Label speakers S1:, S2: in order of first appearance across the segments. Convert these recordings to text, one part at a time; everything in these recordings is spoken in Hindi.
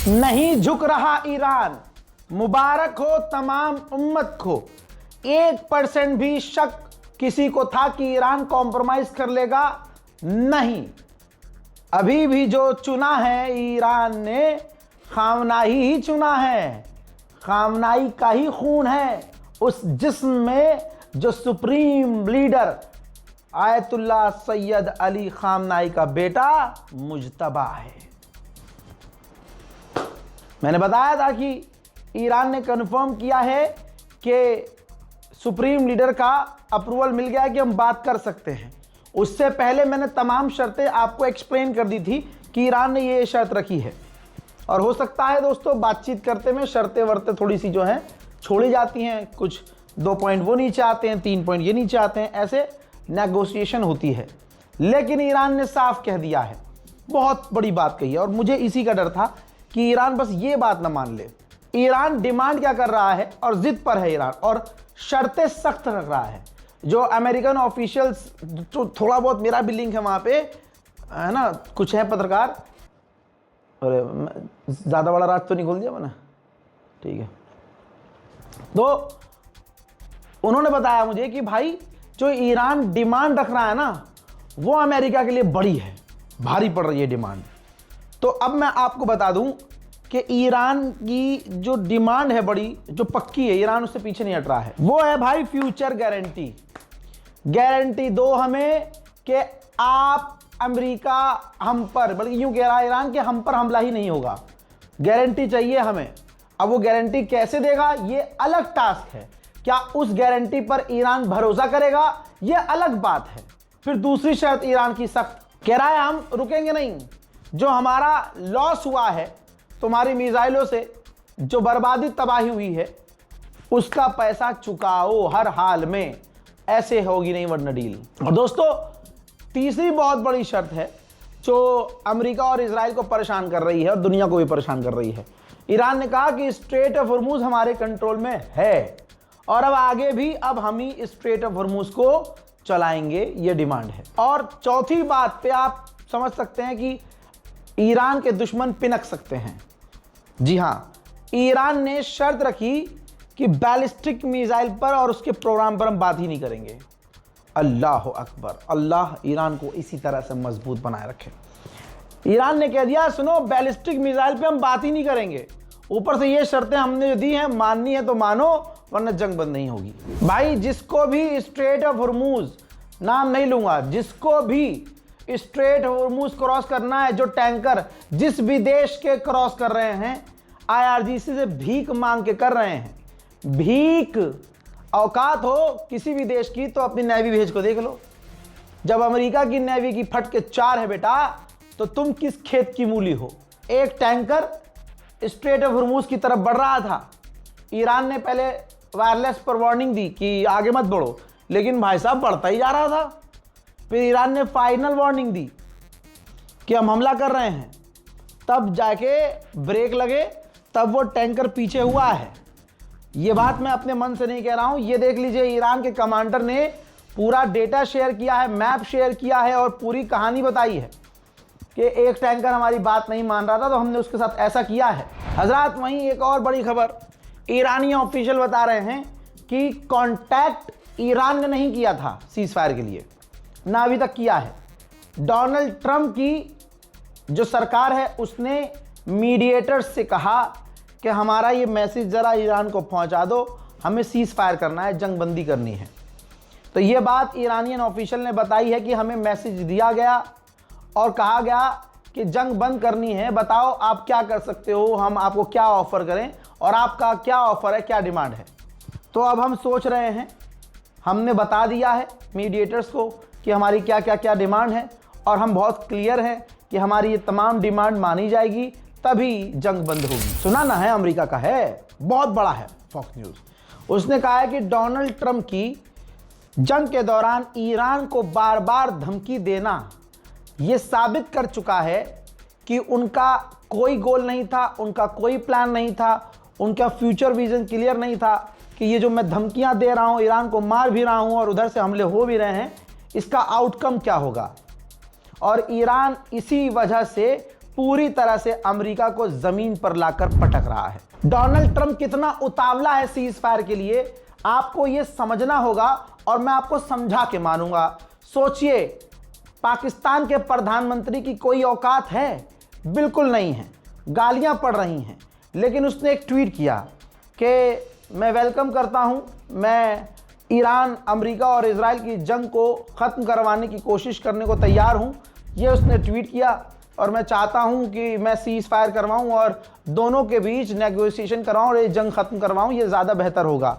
S1: नहीं झुक रहा ईरान। मुबारक हो तमाम उम्मत को। 1% भी शक किसी को था कि ईरान कॉम्प्रोमाइज कर लेगा? नहीं। अभी भी जो चुना है ईरान ने, खामनाई ही चुना है। खामनाई का ही खून है उस जिस्म में जो supreme leader Ayatollah Syed Ali खामनाई का बेटा मुज्तबा है। मैंने बताया था कि ईरान ने कन्फर्म किया है कि सुप्रीम लीडर का अप्रूवल मिल गया है कि हम बात कर सकते हैं। उससे पहले मैंने तमाम शर्तें आपको एक्सप्लेन कर दी थी कि ईरान ने ये शर्त रखी है। और हो सकता है दोस्तों बातचीत करते में शर्तें वर्तें थोड़ी सी जो हैं छोड़ी जाती हैं, कुछ 2 पॉइंट वो नहीं चाहते हैं, 3 पॉइंट ये नहीं चाहते हैं, ऐसे नेगोशिएशन होती है। लेकिन ईरान ने साफ कह दिया है, बहुत बड़ी बात कही है। और मुझे इसी का डर था कि ईरान बस ये बात ना मान ले। ईरान डिमांड क्या कर रहा है और जिद पर है ईरान, और शर्तें सख्त रख रहा है। जो अमेरिकन ऑफिशियल्स, जो थोड़ा बहुत मेरा भी लिंक है वहाँ पे, है ना, कुछ है पत्रकार। अरे ज़्यादा बड़ा राज तो नहीं खोल दिया मैंने, ठीक है। तो उन्होंने बताया मुझे कि भाई जो ईरान डिमांड रख रहा है ना, वो अमेरिका के लिए बड़ी है, भारी पड़ रही है डिमांड। तो अब मैं आपको बता दूं कि ईरान की जो डिमांड है बड़ी, जो पक्की है, ईरान उससे पीछे नहीं हट रहा है, वो है भाई फ्यूचर गारंटी। गारंटी दो हमें कि आप अमेरिका हम पर, बल्कि यूं कह रहा है ईरान कि हम पर हमला ही नहीं होगा। गारंटी चाहिए हमें। अब वो गारंटी कैसे देगा ये अलग टास्क है। क्या उस गारंटी पर ईरान भरोसा करेगा ये अलग बात है। फिर दूसरी शर्त ईरान की सख्त, कह रहा है हम रुकेंगे नहीं। जो हमारा लॉस हुआ है तुम्हारी मिसाइलों से, जो बर्बादी तबाही हुई है, उसका पैसा चुकाओ हर हाल में, ऐसे होगी नहीं वरना डील। और दोस्तों तीसरी बहुत बड़ी शर्त है जो अमेरिका और इजराइल को परेशान कर रही है और दुनिया को भी परेशान कर रही है। ईरान ने कहा कि स्ट्रेट ऑफ हॉर्मूज हमारे कंट्रोल में है और अब आगे भी अब हम ही स्ट्रेट ऑफ हॉर्मूज को चलाएंगे, ये डिमांड है। और चौथी बात पे आप समझ सकते हैं कि ईरान के दुश्मन पिनक सकते हैं। जी हां, ईरान ने शर्त रखी कि बैलिस्टिक मिसाइल पर और उसके प्रोग्राम पर हम बात ही नहीं करेंगे। अल्लाह अकबर, अल्लाह ईरान को इसी तरह से मजबूत बनाए रखे। ईरान ने कह दिया सुनो, बैलिस्टिक मिसाइल पे हम बात ही नहीं करेंगे। ऊपर से ये शर्तें हमने जो दी हैं, माननी है तो मानो वरना जंग बंद नहीं होगी। भाई जिसको भी स्ट्रेट ऑफ हॉर्मूज, नाम नहीं लूंगा, जिसको भी स्ट्रेट ऑफ हॉर्मूज क्रॉस करना है, जो टैंकर जिस भी देश के क्रॉस कर रहे हैं, आईआरजीसी से भीख मांग के कर रहे हैं। भीख, औकात हो किसी भी देश की तो अपनी नेवी भेज को देख लो। जब अमेरिका की नेवी की फट के 4 है बेटा, तो तुम किस खेत की मूली हो। एक टैंकर स्ट्रेट ऑफ हॉर्मूज की तरफ बढ़ रहा था। ईरान ने पहले वायरलेस पर वार्निंग दी कि आगे मत बढ़ो, लेकिन भाई साहब बढ़ता ही जा रहा था। फिर ईरान ने फाइनल वार्निंग दी कि हम हमला कर रहे हैं, तब जाके ब्रेक लगे, तब वो टैंकर पीछे हुआ है। ये बात मैं अपने मन से नहीं कह रहा हूं, ये देख लीजिए ईरान के कमांडर ने पूरा डेटा शेयर किया है, मैप शेयर किया है और पूरी कहानी बताई है कि एक टैंकर हमारी बात नहीं मान रहा था तो हमने उसके साथ ऐसा किया है। हजरात, वहीं एक और बड़ी खबर, ईरानी ऑफिशियल बता रहे हैं कि कांटेक्ट ईरान ने नहीं किया था सीज फायर के लिए, ना अभी तक किया है। डोनाल्ड ट्रंप की जो सरकार है उसने मीडिएटर्स से कहा कि हमारा ये मैसेज ज़रा ईरान को पहुंचा दो, हमें सीज फायर करना है, जंग बंदी करनी है। तो ये बात ईरानियन ऑफिशियल ने बताई है कि हमें मैसेज दिया गया और कहा गया कि जंग बंद करनी है, बताओ आप क्या कर सकते हो, हम आपको क्या ऑफर करें और आपका क्या ऑफर है, क्या डिमांड है। तो अब हम सोच रहे हैं, हमने बता दिया है मीडिएटर्स को कि हमारी क्या क्या क्या डिमांड है और हम बहुत क्लियर हैं कि हमारी ये तमाम डिमांड मानी जाएगी तभी जंग बंद होगी। सुना ना है, अमेरिका का है, बहुत बड़ा है, फॉक्स न्यूज़। उसने कहा है कि डोनाल्ड ट्रंप की जंग के दौरान ईरान को बार बार धमकी देना ये साबित कर चुका है कि उनका कोई गोल नहीं था, उनका कोई प्लान नहीं था, उनका फ्यूचर विजन क्लियर नहीं था कि ये जो मैं धमकियां दे रहा हूं, ईरान को मार भी रहा हूं और उधर से हमले हो भी रहे हैं, इसका आउटकम क्या होगा। और ईरान इसी वजह से पूरी तरह से अमेरिका को जमीन पर लाकर पटक रहा है। डोनाल्ड ट्रंप कितना उतावला है सीज फायर के लिए, आपको यह समझना होगा और मैं आपको समझा के मानूंगा। सोचिए, पाकिस्तान के प्रधानमंत्री की कोई औकात है? बिल्कुल नहीं है, गालियां पड़ रही हैं। लेकिन उसने एक ट्वीट किया कि मैं वेलकम करता हूं, मैं ईरान, अमेरिका और इजराइल की जंग को ख़त्म करवाने की कोशिश करने को तैयार हूं। ये उसने ट्वीट किया और मैं चाहता हूं कि मैं सीज फायर करवाऊं और दोनों के बीच नेगोशिएशन करवाऊं और ये जंग ख़त्म करवाऊं, ये ज़्यादा बेहतर होगा।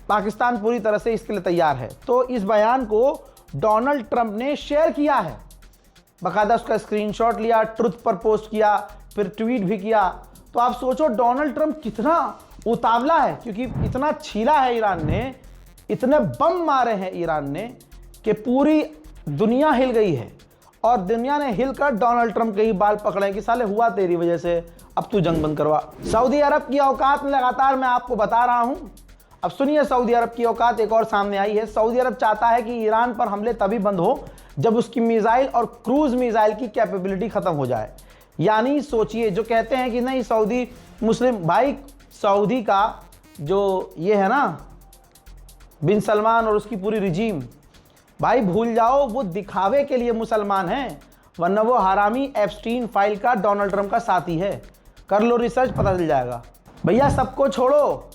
S1: पाकिस्तान पूरी तरह से इसके लिए तैयार है। तो इस बयान को डोनाल्ड ट्रंप ने शेयर किया है, बाकायदा उसका स्क्रीनशॉट लिया, ट्रुथ पर पोस्ट किया, फिर ट्वीट भी किया। तो आप सोचो डोनाल्ड ट्रंप कितना उतावला है, क्योंकि इतना छीला है ईरान ने, इतने बम मारे हैं ईरान ने कि पूरी दुनिया हिल गई है और दुनिया ने हिलकर डोनाल्ड ट्रंप के ही बाल पकड़े कि साले हुआ तेरी वजह से, अब तू जंग बंद करवा। सऊदी अरब की औकात में लगातार मैं आपको बता रहा हूं। अब सुनिए, सऊदी अरब की औकात एक और सामने आई है। सऊदी अरब चाहता है कि ईरान पर हमले तभी बंद हो जब उसकी मिसाइल और क्रूज मिसाइल की कैपेबिलिटी खत्म हो जाए। यानी सोचिए, जो कहते हैं कि नहीं सऊदी मुस्लिम, भाई सऊदी का जो ये है ना बिन सलमान और उसकी पूरी रिजीम, भाई भूल जाओ, वो दिखावे के लिए मुसलमान हैं, वरना वो हरामी एप्स्टीन फाइल का डोनाल्ड ट्रंप का साथी है। कर लो रिसर्च, पता चल जाएगा। भैया सबको छोड़ो,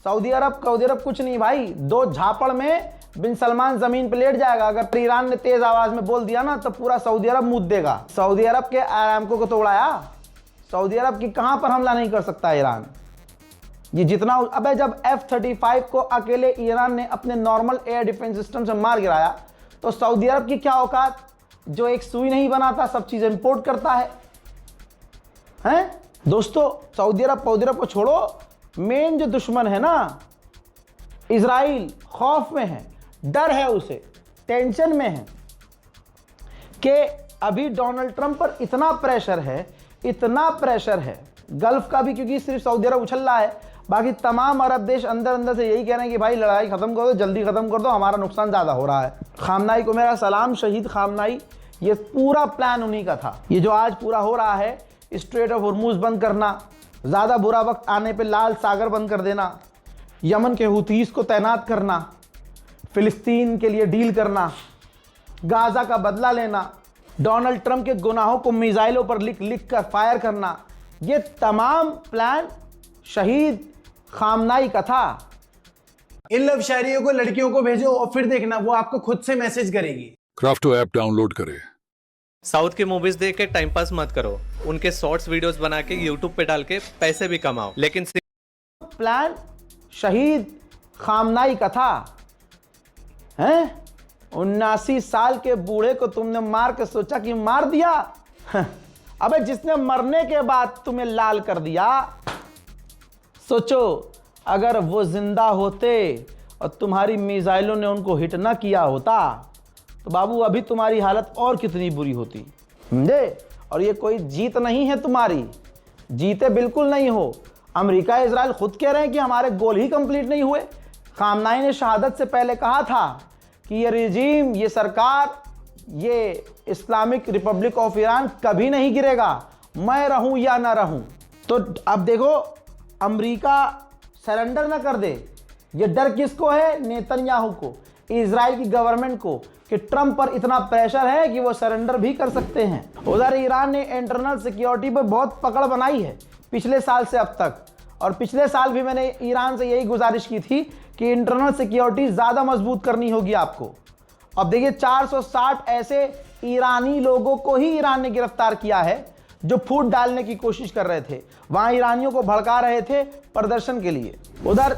S1: सऊदी अरब कुछ नहीं भाई, 2 झापड़ में बिन सलमान जमीन पे लेट जाएगा। अगर ईरान ने तेज आवाज में बोल दिया ना तो पूरा सऊदी अरब मुद्द देगा। सऊदी अरब के आरामको को तो उड़ाया, सऊदी अरब की कहां पर हमला नहीं कर सकता ईरान। ये जितना, अबे जब F-35 को अकेले ईरान ने अपने नॉर्मल एयर डिफेंस सिस्टम से मार गिराया तो सऊदी अरब की क्या औकात, जो एक सुई नहीं बनाता, सब चीज इंपोर्ट करता है? दोस्तों, सऊदी अरब को छोड़ो, मेन जो दुश्मन है ना इजराइल, खौफ में है, डर है उसे, टेंशन में है कि अभी डोनाल्ड ट्रंप पर इतना प्रेशर है गल्फ का भी, क्योंकि सिर्फ सऊदी अरब उछल रहा है, बाकी तमाम अरब देश अंदर अंदर से यही कह रहे हैं कि भाई लड़ाई खत्म कर दो, जल्दी खत्म कर दो, हमारा नुकसान ज़्यादा हो रहा है। खामनाई को मेरा सलाम, शहीद खामनाई। ये पूरा प्लान उन्हीं का था। ये जो आज पूरा हो रहा है, स्ट्रेट ऑफ हॉर्मूज बंद करना, ज़्यादा बुरा वक्त आने पे लाल सागर बंद कर देना, यमन के हुतीस को तैनात करना, फिलिस्तीन के लिए डील करना, गाज़ा का बदला लेना, डोनाल्ड ट्रंप के गुनाहों को मिसाइलों पर लिख कर फायर करना, ये तमाम प्लान शहीद खामनाई का था।
S2: इन लव शायरियों को लड़कियों को भेजो और फिर देखना वो आपको खुद से मैसेज करेगी।
S3: क्राफ्टो ऐप डाउनलोड करें।
S4: साउथ की मूवीज देख के टाइम पास मत करो, उनके शॉर्ट्स वीडियोस बना के यूट्यूब पे डाल के पैसे भी कमाओ, लेकिन
S1: प्लान शहीद खामनाई का था। हैं 79 साल के बूढ़े को तुमने मार के सोचा कि मार दिया। अबे जिसने मरने के बाद तुम्हें लाल कर दिया, सोचो अगर वो जिंदा होते और तुम्हारी मिसाइलों ने उनको हिट ना किया होता तो बाबू अभी तुम्हारी हालत और कितनी बुरी होती, समझे? और ये कोई जीत नहीं है तुम्हारी, जीते बिल्कुल नहीं हो। अमेरिका इजराइल खुद कह रहे हैं कि हमारे गोल ही कंप्लीट नहीं हुए। खामनाई ने शहादत से पहले कहा था कि ये रिजीम, ये सरकार, ये इस्लामिक रिपब्लिक ऑफ ईरान कभी नहीं गिरेगा, मैं रहूं या ना रहूं। तो अब देखो, अमेरिका सरेंडर ना कर दे, ये डर किसको है? नेतन्याहू को, इजराइल की गवर्नमेंट को, कि ट्रंप पर इतना प्रेशर है कि वो सरेंडर भी कर सकते हैं। उधर ईरान ने इंटरनल सिक्योरिटी पर बहुत पकड़ बनाई है पिछले साल से अब तक, और पिछले साल भी मैंने ईरान से यही गुजारिश की थी कि इंटरनल सिक्योरिटी ज़्यादा मजबूत करनी होगी आपको। अब देखिए 460 ऐसे ईरानी लोगों को ही ईरान ने गिरफ्तार किया है जो फूट डालने की कोशिश कर रहे थे, वहाँ ईरानियों को भड़का रहे थे प्रदर्शन के लिए। उधर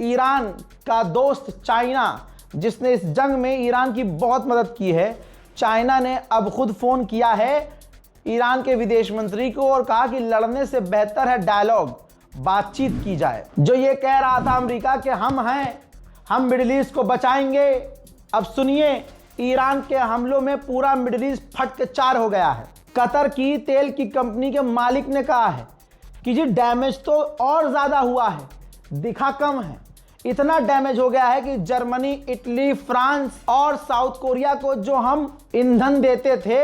S1: ईरान का दोस्त चाइना, जिसने इस जंग में ईरान की बहुत मदद की है, चाइना ने अब खुद फ़ोन किया है ईरान के विदेश मंत्री को और कहा कि लड़ने से बेहतर है डायलॉग, बातचीत की जाए। जो ये कह रहा था अमेरिका कि हम हैं, हम मिडिल ईस्ट को बचाएंगे, अब सुनिए ईरान के हमलों में पूरा मिडिल ईस्ट फट के चार हो गया है। कतर की तेल की कंपनी के मालिक ने कहा है कि जी डैमेज तो और ज़्यादा हुआ है, दिखा कम है। इतना डैमेज हो गया है कि जर्मनी, इटली, फ्रांस और साउथ कोरिया को जो हम ईंधन देते थे,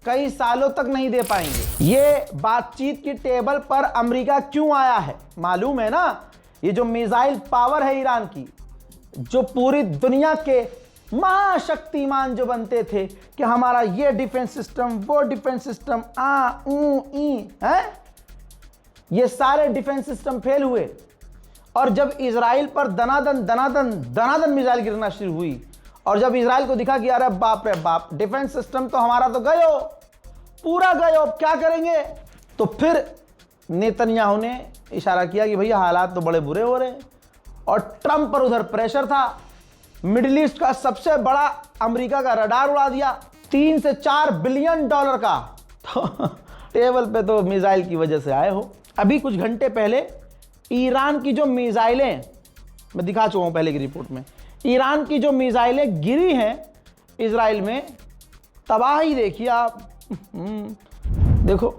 S1: कई सालों तक नहीं दे पाएंगे। ये बातचीत की टेबल पर अमेरिका क्यों आया है मालूम है ना? ये जो मिसाइल पावर है ईरान की, जो पूरी दुनिया के महाशक्तिमान जो बनते थे कि हमारा ये डिफेंस सिस्टम, वो डिफेंस सिस्टम, है, ये सारे डिफेंस सिस्टम फेल हुए। और जब इजराइल पर दनादन मिसाइल गिरना शुरू हुई और जब इजराइल को दिखा कि अरे बाप रे बाप, डिफेंस सिस्टम तो हमारा तो गयो, पूरा गयो, अब क्या करेंगे? तो फिर नेतन्याहू ने इशारा किया कि भैया हालात तो बड़े बुरे हो रहे हैं। और ट्रंप पर उधर प्रेशर था, मिडिल ईस्ट का सबसे बड़ा अमेरिका का रडार उड़ा दिया 3 से 4 बिलियन डॉलर का। तो टेबल पे तो मिसाइल की वजह से आए हो। अभी कुछ घंटे पहले ईरान की जो मिसाइलें, मैं दिखा चुका हूं पहले की रिपोर्ट में, ईरान की जो मिसाइलें गिरी हैं इजराइल में, तबाही देखिए आप। देखो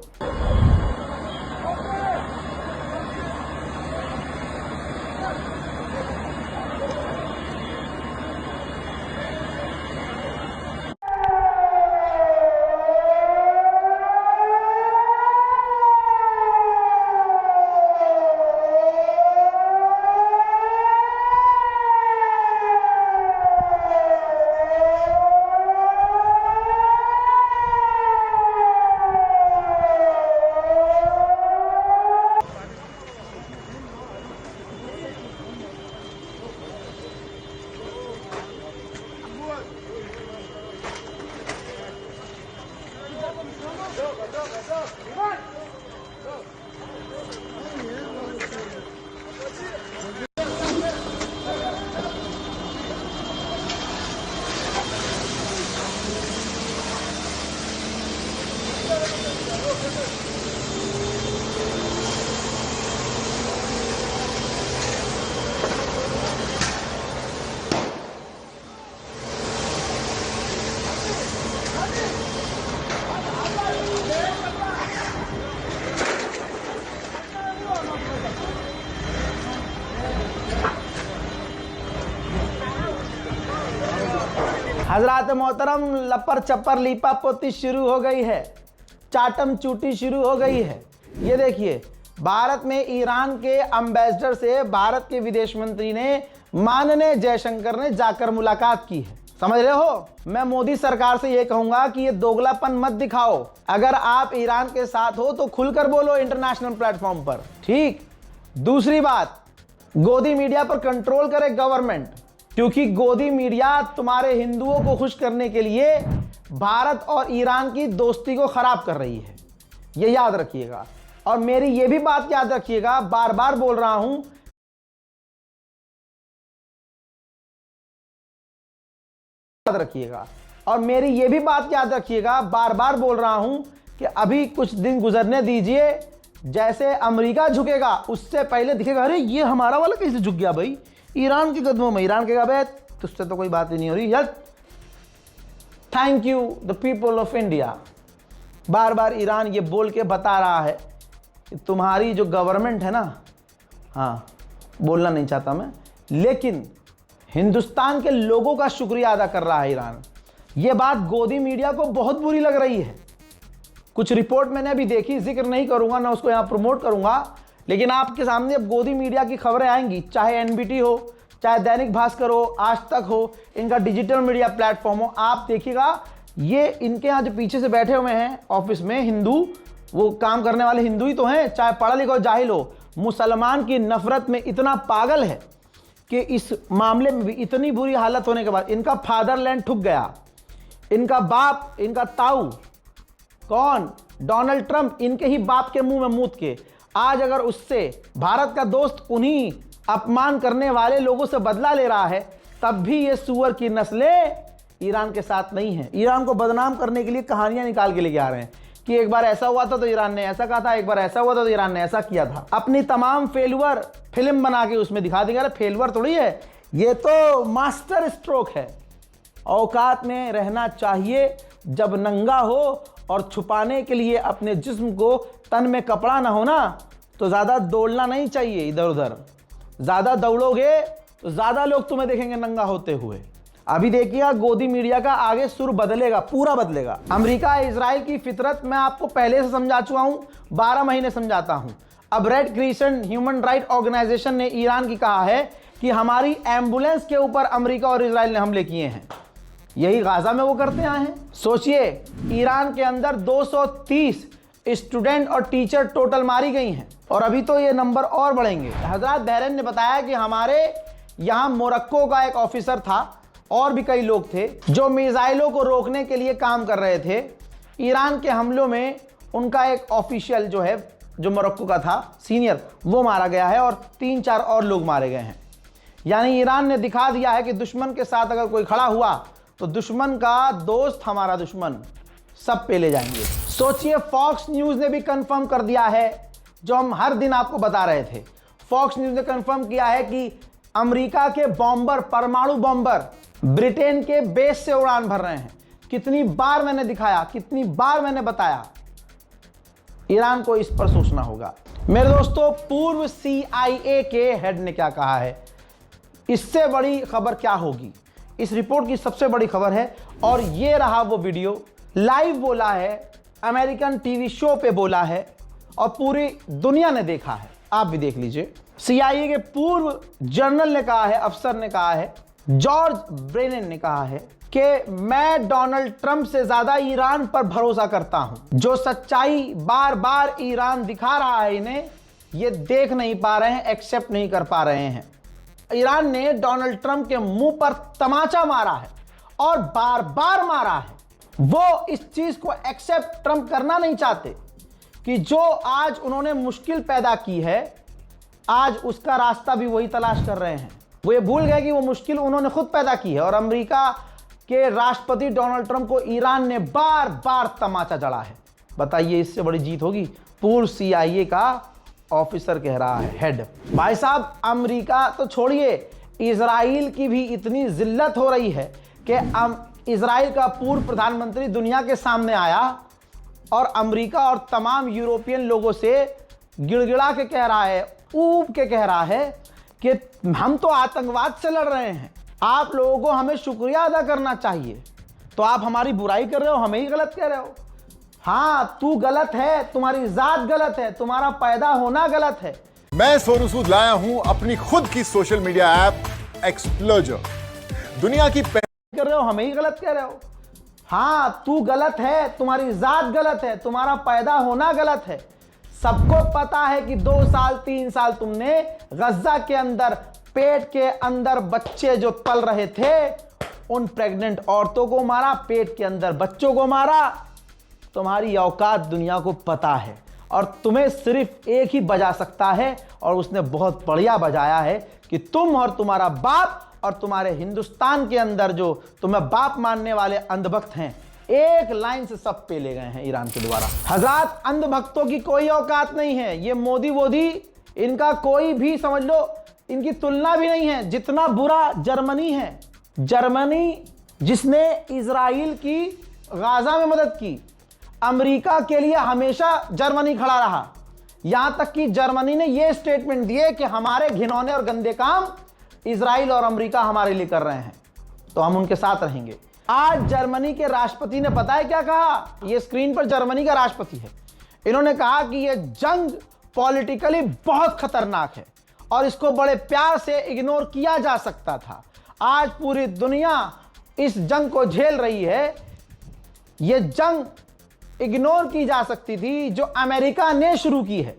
S1: हजरात मोहतरम, लपर चप्पर लीपा पोती शुरू हो गई है, चाटम चूटी शुरू हो गई है। ये देखिए, भारत में ईरान के एम्बेसडर से भारत के विदेश मंत्री ने माननीय जयशंकर ने जाकर मुलाकात की है। समझ रहे हो? मैं मोदी सरकार से ये कहूंगा कि ये दोगलापन मत दिखाओ। अगर आप ईरान के साथ हो तो खुलकर बोलो इंटरनेशनल प्लेटफॉर्म पर, ठीक? दूसरी बात, गोदी मीडिया पर कंट्रोल करे गवर्नमेंट, क्योंकि गोदी मीडिया तुम्हारे हिंदुओं को खुश करने के लिए भारत और ईरान की दोस्ती को खराब कर रही है। ये याद रखिएगा। और मेरी ये भी बात याद रखिएगा, बार बार बोल रहा हूं, याद रखिएगा। और मेरी ये भी बात याद रखिएगा, बार बार बोल रहा हूं कि अभी कुछ दिन गुजरने दीजिए, जैसे अमेरिका झुकेगा उससे पहले दिखेगा अरे ये हमारा वाला कैसे झुक गया भाई ईरान के कदमों में। ईरान के कहा तुझसे तो कोई बात ही नहीं हो रही। Yes, thank you the people of India. Bar bar Iran ये बोल के बता रहा है कि तुम्हारी जो गवर्नमेंट है ना, हाँ बोलना नहीं चाहता मैं, लेकिन हिंदुस्तान के लोगों का शुक्रिया अदा कर रहा है ईरान। ये बात गोदी मीडिया को बहुत बुरी लग रही है। कुछ रिपोर्ट मैंने अभी देखी, जिक्र नहीं करूंगा ना उसको यहाँ प्रमोट करूंगा, लेकिन आपके सामने अब गोदी मीडिया की खबरें आएंगी, चाहे एनबीटी हो, चाहे दैनिक भास्कर हो, आज तक हो, इनका डिजिटल मीडिया प्लेटफॉर्म हो। आप देखिएगा, ये इनके यहाँ जो पीछे से बैठे हुए हैं ऑफिस में हिंदू, वो काम करने वाले हिंदू ही तो हैं, चाहे पढ़ा लिखा हो जाहिल हो, मुसलमान की नफरत में इतना पागल है कि इस मामले में भी इतनी बुरी हालत होने के बाद इनका फादरलैंड ठुक गया। इनका बाप, इनका ताऊ कौन, डोनाल्ड ट्रंप, इनके ही बाप के मुंह में मूत के आज अगर उससे भारत का दोस्त उन्हीं अपमान करने वाले लोगों से बदला ले रहा है, तब भी ये सुअर की नस्लें ईरान के साथ नहीं है। ईरान को बदनाम करने के लिए कहानियां निकाल के लेके आ रहे हैं कि एक बार ऐसा हुआ था तो ईरान ने ऐसा कहा था, एक बार ऐसा हुआ था तो ईरान ने ऐसा किया था। अपनी तमाम फेलुअर फिल्म बना के उसमें दिखा देंगे। अरे फेलुअर थोड़ी है, ये तो मास्टर स्ट्रोक है। औकात में रहना चाहिए, जब नंगा हो और छुपाने के लिए अपने जिस्म को तन में कपड़ा ना हो ना, तो ज़्यादा दौड़ना नहीं चाहिए इधर उधर। ज़्यादा दौड़ोगे तो ज़्यादा लोग तुम्हें देखेंगे नंगा होते हुए। अभी देखिएगा गोदी मीडिया का आगे सुर बदलेगा, पूरा बदलेगा। अमेरिका इजराइल की फितरत मैं आपको पहले से समझा चुका हूं, 12 महीने समझाता हूं। अब Red Crescent Human Right Organisation ने ईरान की कहा है कि हमारी एम्बुलेंस के ऊपर अमेरिका और इजराइल ने हमले किए हैं। यही गाजा में वो करते आए हैं। सोचिए, ईरान के अंदर 230 स्टूडेंट और टीचर टोटल मारी गई हैं और अभी तो ये नंबर और बढ़ेंगे। हजरत बहरैन ने बताया कि हमारे यहाँ मोरक्को का एक ऑफिसर था और भी कई लोग थे जो मिसाइलों को रोकने के लिए काम कर रहे थे। ईरान के हमलों में उनका एक ऑफिशियल जो है, जो मोरक्को का था सीनियर, वो मारा गया है और 3-4 और लोग मारे गए हैं। यानी ईरान ने दिखा दिया है कि दुश्मन के साथ अगर कोई खड़ा हुआ तो दुश्मन का दोस्त हमारा दुश्मन, सब पे ले जाएंगे। सोचिए, फॉक्स न्यूज़ ने भी कंफर्म कर दिया है जो हम हर दिन आपको बता रहे थे। फॉक्स न्यूज़ ने कंफर्म किया है कि अमेरिका के बॉम्बर, परमाणु बॉम्बर ब्रिटेन के बेस से उड़ान भर रहे हैं। कितनी बार मैंने दिखाया, कितनी बार मैंने बताया, ईरान को इस पर सोचना होगा। मेरे दोस्तों, पूर्व CIA के हेड ने क्या कहा है, इससे बड़ी खबर क्या होगी। इस रिपोर्ट की सबसे बड़ी खबर है और ये रहा वो वीडियो। लाइव बोला है, अमेरिकन टीवी शो पे बोला है और पूरी दुनिया ने देखा है। आप भी देख लीजिए। CIA के पूर्व जनरल ने कहा है, अफसर ने कहा है, जॉर्ज ब्रेनन ने कहा है कि मैं डोनाल्ड ट्रंप से ज्यादा ईरान पर भरोसा करता हूं। जो सच्चाई बार बार ईरान दिखा रहा है, इन्हें ये देख नहीं पा रहे हैं, एक्सेप्ट नहीं कर पा रहे हैं। ईरान ने डोनाल्ड ट्रंप के मुंह पर तमाचा मारा है और बार बार मारा है। वो इस चीज को एक्सेप्ट ट्रंप करना नहीं चाहते कि जो आज उन्होंने मुश्किल पैदा की है, आज उसका रास्ता भी वही तलाश कर रहे हैं। वो ये भूल गए कि वो मुश्किल उन्होंने खुद पैदा की है और अमेरिका के राष्ट्रपति डोनाल्ड ट्रंप को ईरान ने बार बार तमाचा जड़ा है। बताइए, इससे बड़ी जीत होगी। पूर्व CIA का ऑफिसर कह रहा है, हेड। भाई साहब, अमेरिका तो छोड़िए, इजराइल की भी इतनी जिल्लत हो रही है कि इजराइल का पूर्व प्रधानमंत्री दुनिया के सामने आया और अमेरिका और तमाम यूरोपियन लोगों से गिड़गिड़ा के कह रहा है, ऊब के कह रहा है कि हम तो आतंकवाद से लड़ रहे हैं, आप लोगों को हमें शुक्रिया अदा करना चाहिए। तो आप हमारी बुराई कर रहे हो, हमें ही गलत कह रहे हो। हाँ, तू गलत है, तुम्हारी जात गलत है, तुम्हारा पैदा होना गलत है।
S5: मैं सोनू सूद लाया हूं अपनी खुद की सोशल मीडिया ऐप एक्सप्लोजर। दुनिया की
S1: कर रहे हो, हमें ही गलत कह रहे हो। हाँ, तू गलत है, तुम्हारी जात गलत है, तुम्हारा पैदा होना गलत है। सबको पता है कि 2 साल 3 साल तुमने गज्जा के अंदर, पेट के अंदर बच्चे जो पल रहे थे, उन प्रेग्नेंट औरतों को मारा, पेट के अंदर बच्चों को मारा। तुम्हारी औकात दुनिया को पता है और तुम्हें सिर्फ एक ही बजा सकता है और उसने बहुत बढ़िया बजाया है कि तुम और तुम्हारा बाप और तुम्हारे हिंदुस्तान के अंदर जो तुम्हें बाप मानने वाले अंधभक्त हैं, एक लाइन से सब पे ले गए हैं ईरान के द्वारा। हज़ार अंधभक्तों की कोई औकात नहीं है। ये मोदी वोदी, इनका कोई भी समझ लो, इनकी तुलना भी नहीं है। जितना बुरा जर्मनी है, जर्मनी जिसने इजराइल की गाजा में मदद की, अमेरिका के लिए हमेशा जर्मनी खड़ा रहा। यहां तक कि जर्मनी ने यह स्टेटमेंट दिए कि हमारे घिनौने और गंदे काम इजराइल और अमेरिका हमारे लिए कर रहे हैं, तो हम उनके साथ रहेंगे। आज जर्मनी के राष्ट्रपति ने पता है क्या कहा? यह स्क्रीन पर जर्मनी का राष्ट्रपति है। इन्होंने कहा कि यह जंग पॉलिटिकली बहुत खतरनाक है और इसको बड़े प्यार से इग्नोर किया जा सकता था। आज पूरी दुनिया इस जंग को झेल रही है। यह जंग इग्नोर की जा सकती थी जो अमेरिका ने शुरू की है।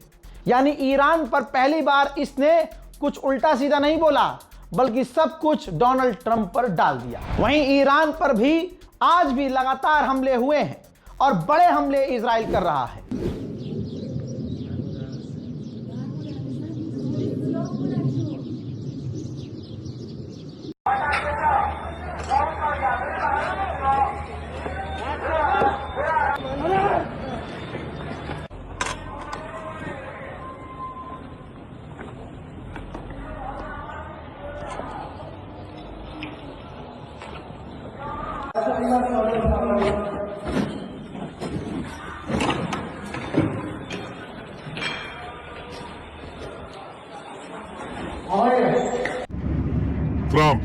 S1: यानी ईरान पर पहली बार इसने कुछ उल्टा सीधा नहीं बोला, बल्कि सब कुछ डोनाल्ड ट्रंप पर डाल दिया। वहीं ईरान पर भी आज भी लगातार हमले हुए हैं और बड़े हमले इजराइल कर रहा है।
S3: Trump,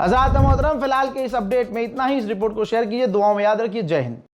S1: हज़रात मोहतरम फिलहाल के इस अपडेट में इतना ही। इस रिपोर्ट को शेयर कीजिए, दुआओं में याद रखिए। जय हिंद।